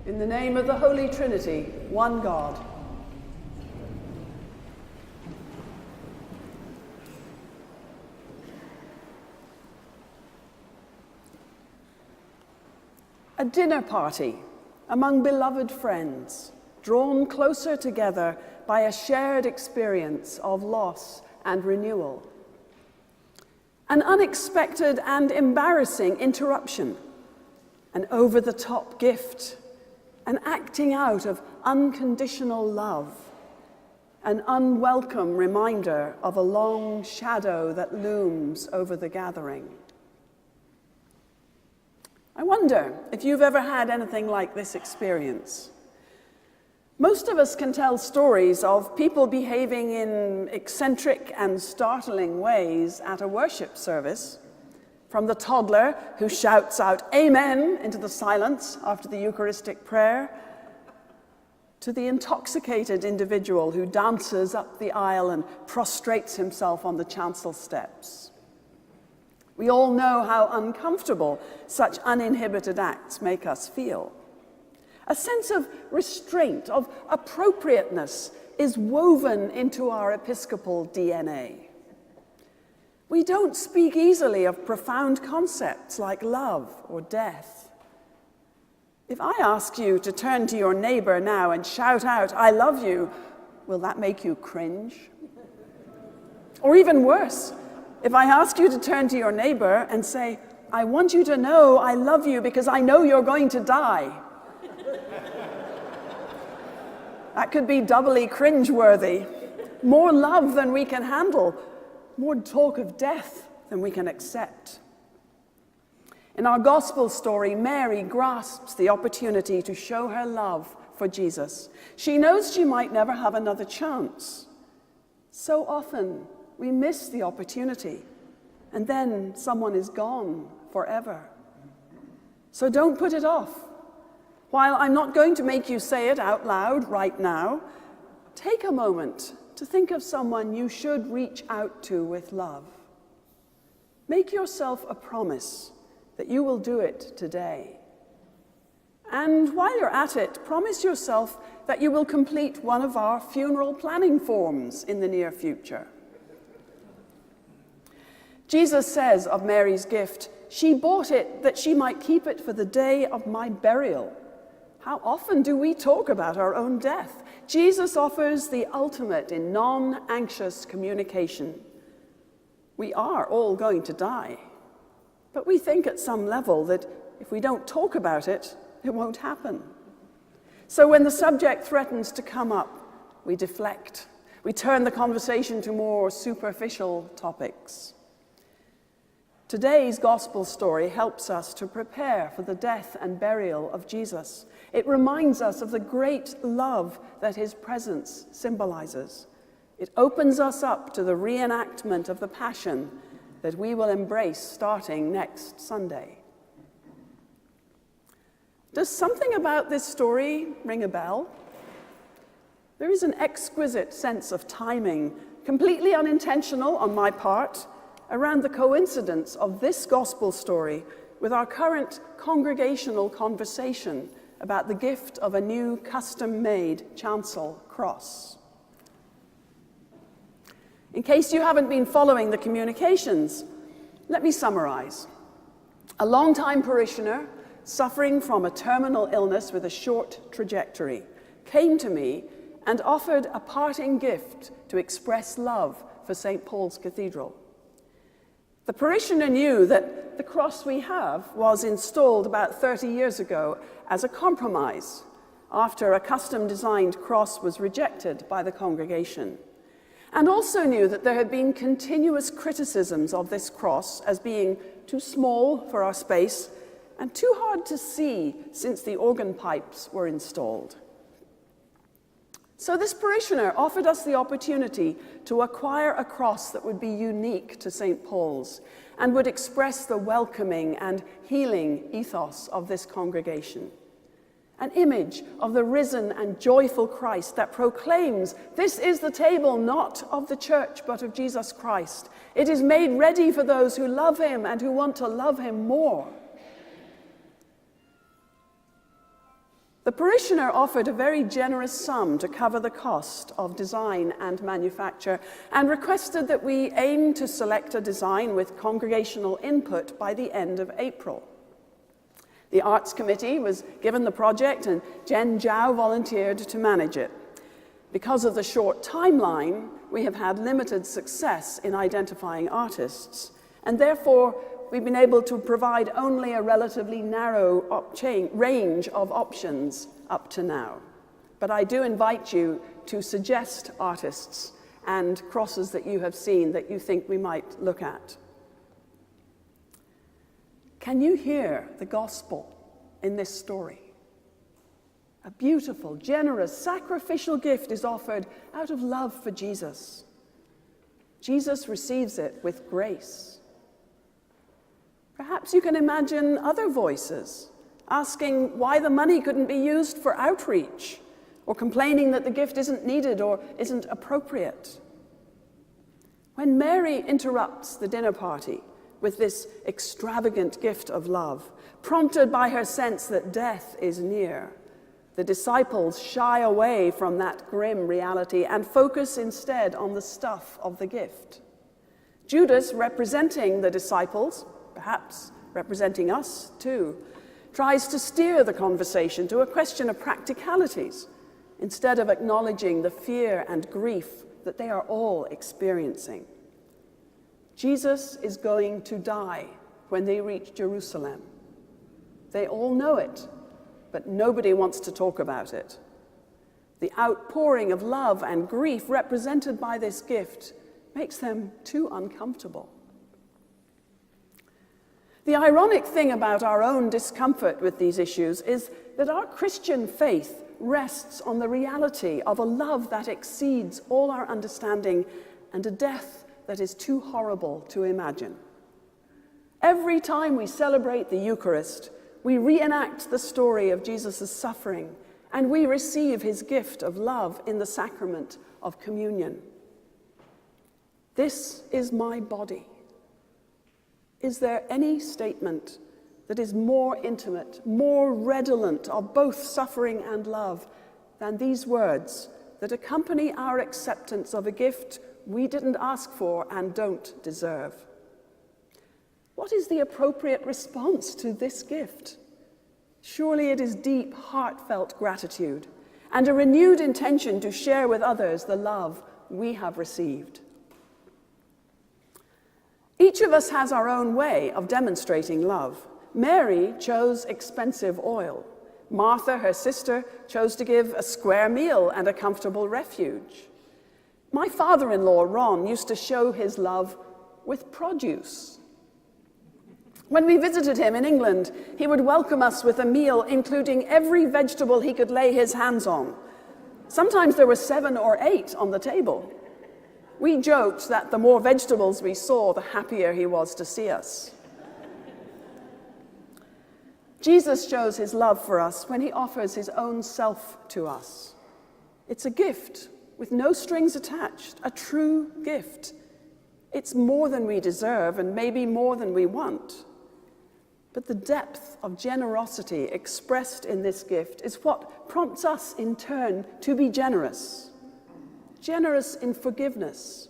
In the name of the Holy Trinity, one God. A dinner party among beloved friends, drawn closer together by a shared experience of loss and renewal. An unexpected and embarrassing interruption, an over-the-top gift, an acting out of unconditional love, an unwelcome reminder of a long shadow that looms over the gathering. I wonder if you've ever had anything like this experience. Most of us can tell stories of people behaving in eccentric and startling ways at a worship service, from the toddler who shouts out "Amen" into the silence after the Eucharistic prayer, to the intoxicated individual who dances up the aisle and prostrates himself on the chancel steps. We all know how uncomfortable such uninhibited acts make us feel. A sense of restraint, of appropriateness, is woven into our Episcopal DNA. We don't speak easily of profound concepts like love or death. If I ask you to turn to your neighbor now and shout out, "I love you," will that make you cringe? Or even worse, if I ask you to turn to your neighbor and say, "I want you to know I love you because I know you're going to die," that could be doubly cringe-worthy. More love than we can handle, more talk of death than we can accept. In our gospel story, Mary grasps the opportunity to show her love for Jesus. She knows she might never have another chance. So often, we miss the opportunity, and then someone is gone forever. So don't put it off. While I'm not going to make you say it out loud right now, take a moment to think of someone you should reach out to with love. Make yourself a promise that you will do it today. And while you're at it, promise yourself that you will complete one of our funeral planning forms in the near future. Jesus says of Mary's gift, "She bought it that she might keep it for the day of my burial." How often do we talk about our own death? Jesus offers the ultimate in non-anxious communication. We are all going to die, but we think at some level that if we don't talk about it, it won't happen. So when the subject threatens to come up, we deflect. We turn the conversation to more superficial topics. Today's gospel story helps us to prepare for the death and burial of Jesus. It reminds us of the great love that his presence symbolizes. It opens us up to the reenactment of the Passion that we will embrace starting next Sunday. Does something about this story ring a bell? There is an exquisite sense of timing, completely unintentional on my part, around the coincidence of this gospel story with our current congregational conversation about the gift of a new custom-made chancel cross. In case you haven't been following the communications, let me summarize. A longtime parishioner suffering from a terminal illness with a short trajectory came to me and offered a parting gift to express love for St. Paul's Cathedral. The parishioner knew that the cross we have was installed about 30 years ago as a compromise after a custom-designed cross was rejected by the congregation, and also knew that there had been continuous criticisms of this cross as being too small for our space and too hard to see since the organ pipes were installed. So this parishioner offered us the opportunity to acquire a cross that would be unique to St. Paul's and would express the welcoming and healing ethos of this congregation. An image of the risen and joyful Christ that proclaims, "This is the table not of the church but of Jesus Christ. It is made ready for those who love him and who want to love him more." The parishioner offered a very generous sum to cover the cost of design and manufacture and requested that we aim to select a design with congregational input by the end of April. The Arts Committee was given the project and Jen Zhao volunteered to manage it. Because of the short timeline, we have had limited success in identifying artists, and therefore we've been able to provide only a relatively narrow range of options up to now. But I do invite you to suggest artists and crosses that you have seen that you think we might look at. Can you hear the gospel in this story? A beautiful, generous, sacrificial gift is offered out of love for Jesus. Jesus receives it with grace. Perhaps you can imagine other voices asking why the money couldn't be used for outreach, or complaining that the gift isn't needed or isn't appropriate. When Mary interrupts the dinner party with this extravagant gift of love, prompted by her sense that death is near, the disciples shy away from that grim reality and focus instead on the stuff of the gift. Judas, representing the disciples, perhaps representing us too, tries to steer the conversation to a question of practicalities instead of acknowledging the fear and grief that they are all experiencing. Jesus is going to die when they reach Jerusalem. They all know it, but nobody wants to talk about it. The outpouring of love and grief represented by this gift makes them too uncomfortable. The ironic thing about our own discomfort with these issues is that our Christian faith rests on the reality of a love that exceeds all our understanding and a death that is too horrible to imagine. Every time we celebrate the Eucharist, we reenact the story of Jesus' suffering, and we receive his gift of love in the sacrament of communion. This is my body. Is there any statement that is more intimate, more redolent of both suffering and love than these words that accompany our acceptance of a gift we didn't ask for and don't deserve? What is the appropriate response to this gift? Surely it is deep, heartfelt gratitude and a renewed intention to share with others the love we have received. Each of us has our own way of demonstrating love. Mary chose expensive oil. Martha, her sister, chose to give a square meal and a comfortable refuge. My father-in-law, Ron, used to show his love with produce. When we visited him in England, he would welcome us with a meal including every vegetable he could lay his hands on. Sometimes there were 7 or 8 on the table. We joked that the more vegetables we saw, the happier he was to see us. Jesus shows his love for us when he offers his own self to us. It's a gift with no strings attached, a true gift. It's more than we deserve and maybe more than we want. But the depth of generosity expressed in this gift is what prompts us in turn to be generous. Generous in forgiveness,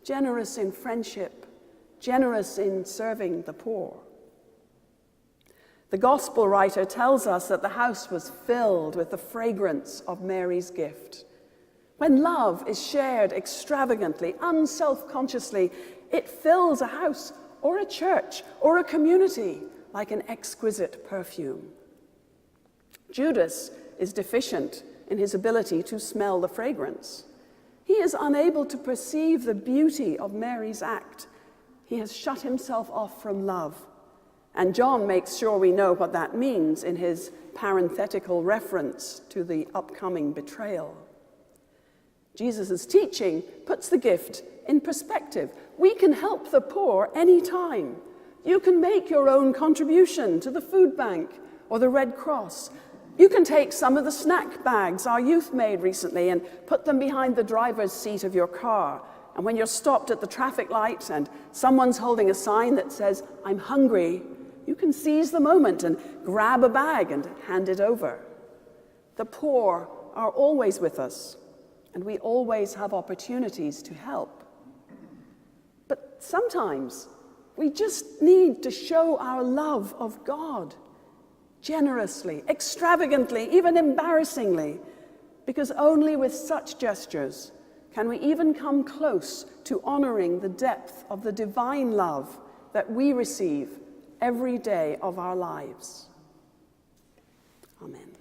generous in friendship, generous in serving the poor. The gospel writer tells us that the house was filled with the fragrance of Mary's gift. When love is shared extravagantly, unself-consciously, it fills a house or a church or a community like an exquisite perfume. Judas is deficient in his ability to smell the fragrance. He is unable to perceive the beauty of Mary's act. He has shut himself off from love. And John makes sure we know what that means in his parenthetical reference to the upcoming betrayal. Jesus' teaching puts the gift in perspective. We can help the poor anytime. You can make your own contribution to the food bank or the Red Cross. You can take some of the snack bags our youth made recently and put them behind the driver's seat of your car. And when you're stopped at the traffic light and someone's holding a sign that says, "I'm hungry," you can seize the moment and grab a bag and hand it over. The poor are always with us, and we always have opportunities to help. But sometimes we just need to show our love of God generously, extravagantly, even embarrassingly, because only with such gestures can we even come close to honoring the depth of the divine love that we receive every day of our lives. Amen.